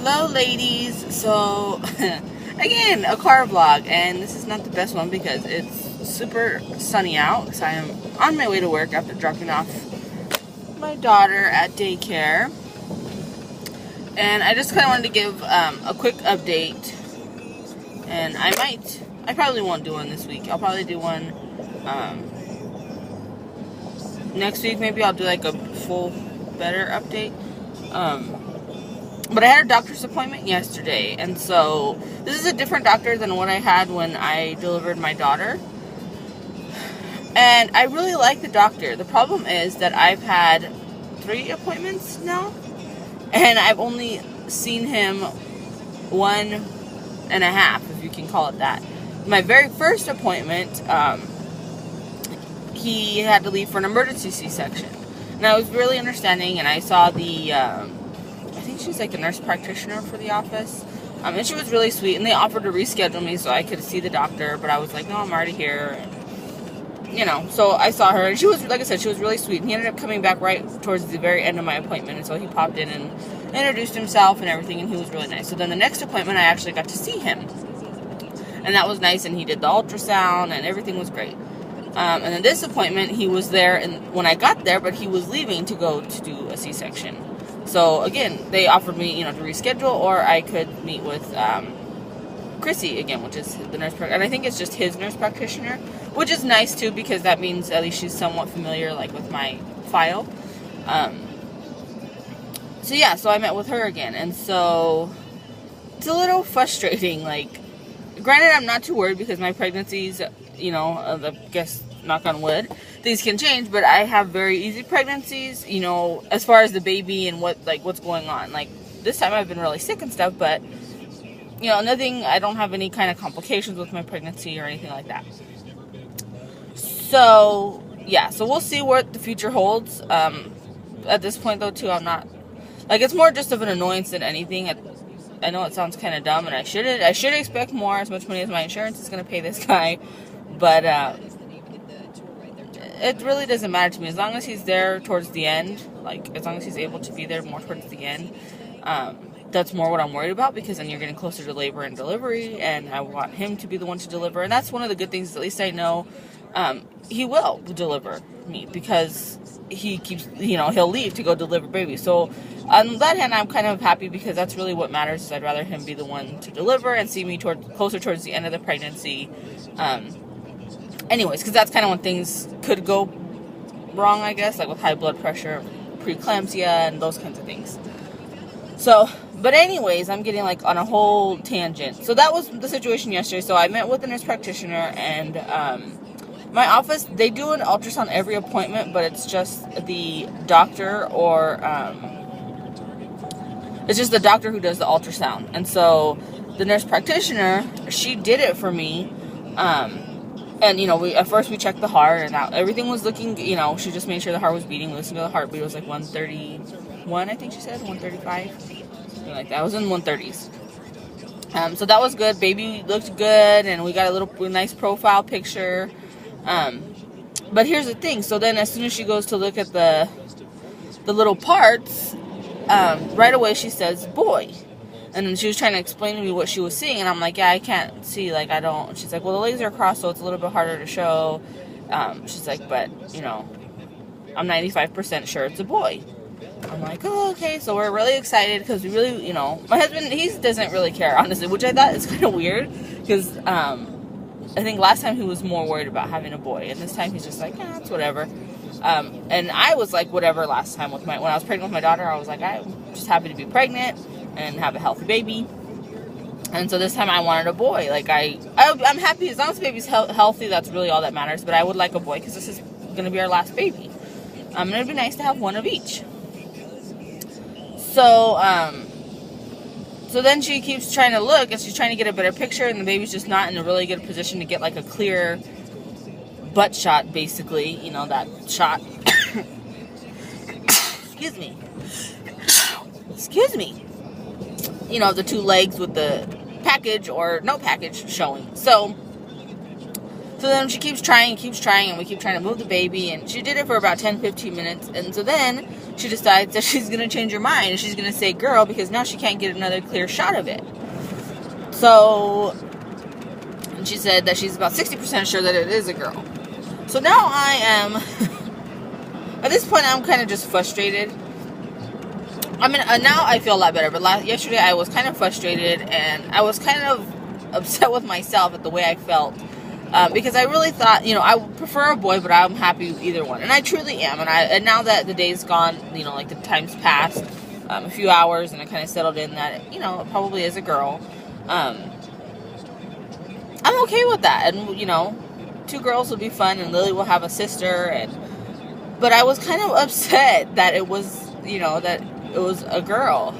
Hello ladies. So again, a car vlog, and this is not the best one because it's super sunny out because I am on my way to work after dropping off my daughter at daycare. And I just kind of wanted to give a quick update, and I probably won't do one this week. I'll probably do one next week. Maybe I'll do like a full better update. But I had a doctor's appointment yesterday, and so this is a different doctor than what I had when I delivered my daughter. And I really like the doctor. The problem is that I've had 3 appointments now, and I've only seen him 1.5, if you can call it that. My very first appointment, he had to leave for an emergency C-section. And I was really understanding, and I saw the, I think she's like a nurse practitioner for the office. And she was really sweet, and they offered to reschedule me so I could see the doctor, but I was like, no, I'm already here. And, you know, so I saw her, and she was, like I said, she was really sweet. And he ended up coming back right towards the very end of my appointment, and so he popped in and introduced himself and everything, and he was really nice. So then the next appointment, I actually got to see him. And that was nice, and he did the ultrasound, and everything was great. And then this appointment, he was there and when I got there, but he was leaving to go to do a C-section. So again, they offered me, you know, to reschedule, or I could meet with Chrissy again, which is the nurse, and I think it's just his nurse practitioner, which is nice too, because that means at least she's somewhat familiar, like, with my file. So yeah, so I met with her again, and so it's a little frustrating. Like, granted, I'm not too worried because my pregnancies, you know, I guess, knock on wood, things can change, but I have very easy pregnancies, you know, as far as the baby and what's going on. Like, this time I've been really sick and stuff, but, you know, nothing, I don't have any kind of complications with my pregnancy or anything like that. So, yeah, so we'll see what the future holds. At this point, though, too, I'm not, like, it's more just of an annoyance than anything. I know it sounds kind of dumb, and I should expect more, as much money as my insurance is going to pay this guy, but, it really doesn't matter to me, as long as he's there towards the end, like, as long as he's able to be there more towards the end. That's more what I'm worried about, because then you're getting closer to labor and delivery, and I want him to be the one to deliver, and that's one of the good things, at least I know, he will deliver me, because he keeps, you know, he'll leave to go deliver baby. So on that hand, I'm kind of happy, because that's really what matters, is I'd rather him be the one to deliver and see me closer towards the end of the pregnancy. Anyways, because that's kind of when things could go wrong, I guess, like with high blood pressure, preeclampsia, and those kinds of things. So, but anyways, I'm getting, like, on a whole tangent. So that was the situation yesterday. So I met with a nurse practitioner, and my office, they do an ultrasound every appointment, but it's just the doctor, or it's just the doctor who does the ultrasound. And so the nurse practitioner, she did it for me. And, you know, at first we checked the heart, and everything was looking, you know, she just made sure the heart was beating. We listened to the heartbeat. It was like 131, I think she said, 135, something like that. It was in 130s. So that was good. Baby looked good, and we got a little nice profile picture. But here's the thing. So then as soon as she goes to look at the little parts, right away she says, boy. And then she was trying to explain to me what she was seeing, and I'm like, yeah, I can't see, like, I don't. She's like, well, the legs are crossed, so it's a little bit harder to show. She's like, but, you know, I'm 95% sure it's a boy. I'm like, oh, okay, so we're really excited, because we really, you know, my husband, he doesn't really care, honestly, which I thought is kind of weird, because I think last time he was more worried about having a boy, and this time he's just like, yeah, it's whatever. And I was like, whatever last time when I was pregnant with my daughter, I was like, I'm just happy to be pregnant and have a healthy baby. And so this time I wanted a boy. Like, I'm happy as long as the baby's healthy. That's really all that matters. But I would like a boy, because this is going to be our last baby. And it'd be nice to have one of each. So so then she keeps trying to look, and she's trying to get a better picture, and the baby's just not in a really good position to get, like, a clear butt shot, basically. You know, that shot. Excuse me. Excuse me. You know, the 2 legs with the package or no package showing. So then she keeps trying, and we keep trying to move the baby, and she did it for about 10-15 minutes, and so then she decides that she's going to change her mind and she's going to say girl because now she can't get another clear shot of it. So, and she said that she's about 60% sure that it is a girl. So now I am, at this point I'm kind of just frustrated. I mean, now I feel a lot better, but yesterday I was kind of frustrated and I was kind of upset with myself at the way I felt. Because I really thought, I would prefer a boy, but I'm happy with either one. And I truly am. And now that the day's gone, like the time's passed, a few hours, and I kind of settled in that, it probably is a girl. I'm okay with that. And, 2 girls will be fun, and Lily will have a sister. But I was kind of upset that it was, that it was a girl.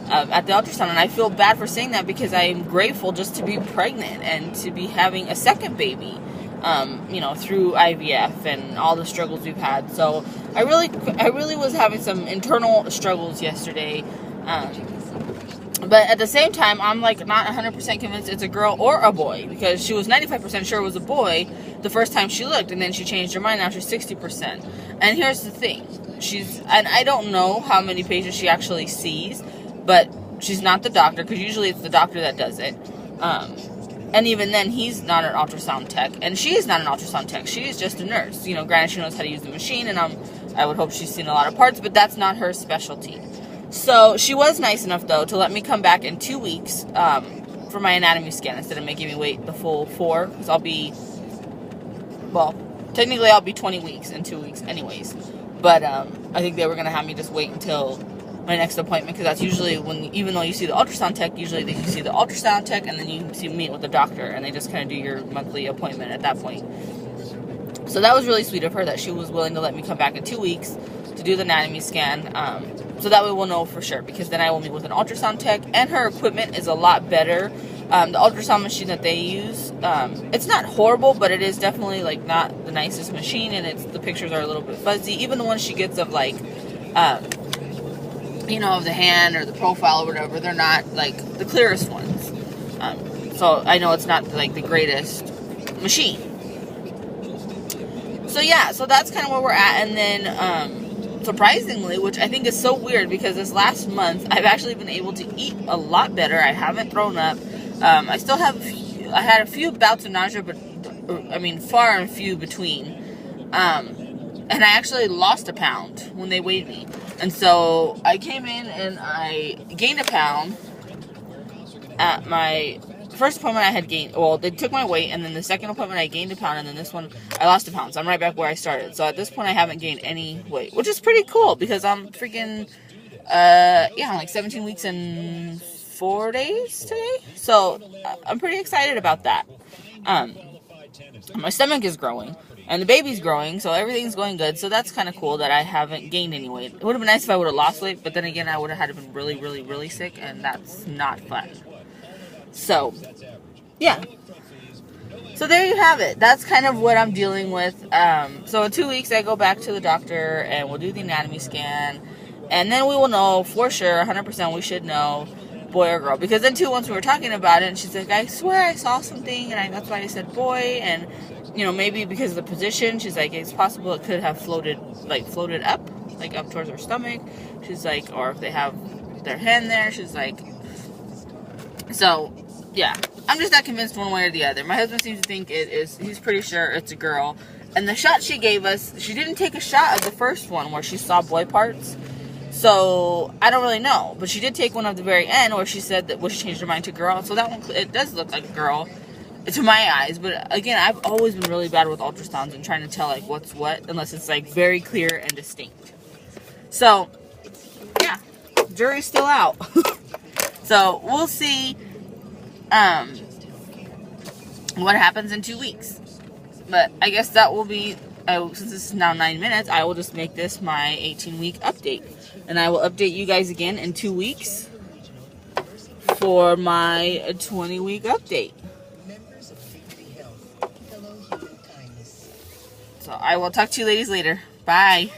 At the ultrasound, and I feel bad for saying that because I'm grateful just to be pregnant and to be having a second baby, through IVF and all the struggles we've had. So I really was having some internal struggles yesterday, but at the same time, I'm like not 100% convinced it's a girl or a boy because she was 95% sure it was a boy the first time she looked, and then she changed her mind. Now she's 60%. And here's the thing: and I don't know how many patients she actually sees. But she's not the doctor, because usually it's the doctor that does it. And even then, he's not an ultrasound tech. And she is not an ultrasound tech. She is just a nurse. Granted, she knows how to use the machine, and I would hope she's seen a lot of parts, but that's not her specialty. So she was nice enough, though, to let me come back in 2 weeks for my anatomy scan instead of making me wait the full 4, because technically I'll be 20 weeks in 2 weeks anyways. But I think they were going to have me just wait until my next appointment, because that's usually even though you see the ultrasound tech, usually you see the ultrasound tech and then you meet with the doctor, and they just kind of do your monthly appointment at that point. So that was really sweet of her that she was willing to let me come back in 2 weeks to do the anatomy scan, so that way we'll know for sure, because then I will meet with an ultrasound tech, and her equipment is a lot better. The ultrasound machine that they use, it's not horrible, but it is definitely like not the nicest machine, and the pictures are a little bit fuzzy. Even the ones she gets of like of the hand or the profile or whatever, they're not like the clearest ones. So I know it's not like the greatest machine. So yeah, so that's kind of where we're at. And then surprisingly, which I think is so weird, because this last month I've actually been able to eat a lot better. I haven't thrown up. I still have, I had a few bouts of nausea, but far and few between. And I actually lost a pound when they weighed me. And so I came in and I gained a pound. At my first appointment I had gained, they took my weight, and then the second appointment I gained a pound, and then this one I lost a pound. So I'm right back where I started. So at this point I haven't gained any weight, which is pretty cool, because I'm freaking, like 17 weeks and 4 days today. So I'm pretty excited about that. My stomach is growing. And the baby's growing, so everything's going good. So that's kind of cool that I haven't gained any weight. It would have been nice if I would have lost weight, but then again, I would have had to been really, really, really sick, and that's not fun. So, yeah. So there you have it. That's kind of what I'm dealing with. So in 2 weeks, I go back to the doctor, and we'll do the anatomy scan. And then we will know for sure, 100% we should know, boy or girl. Because then, too, once we were talking about it, and she's like, I swear I saw something, and that's why I said boy, and maybe because of the position, she's like, it's possible it could have floated up, like up towards her stomach. She's like, or if they have their hand there, she's like, so, yeah. I'm just not convinced one way or the other. My husband seems to think he's pretty sure it's a girl. And the shot she gave us, she didn't take a shot of the first one where she saw boy parts. So, I don't really know. But she did take one at the very end where she said that she changed her mind to girl. So that one, it does look like a girl to my eyes. But again, I've always been really bad with ultrasounds and trying to tell like what's what, unless it's like very clear and distinct. So, yeah, jury's still out. So we'll see what happens in 2 weeks. But I guess that will be, since this is now 9 minutes, I will just make this my 18-week update. And I will update you guys again in 2 weeks for my 20-week update. So I will talk to you ladies later. Bye.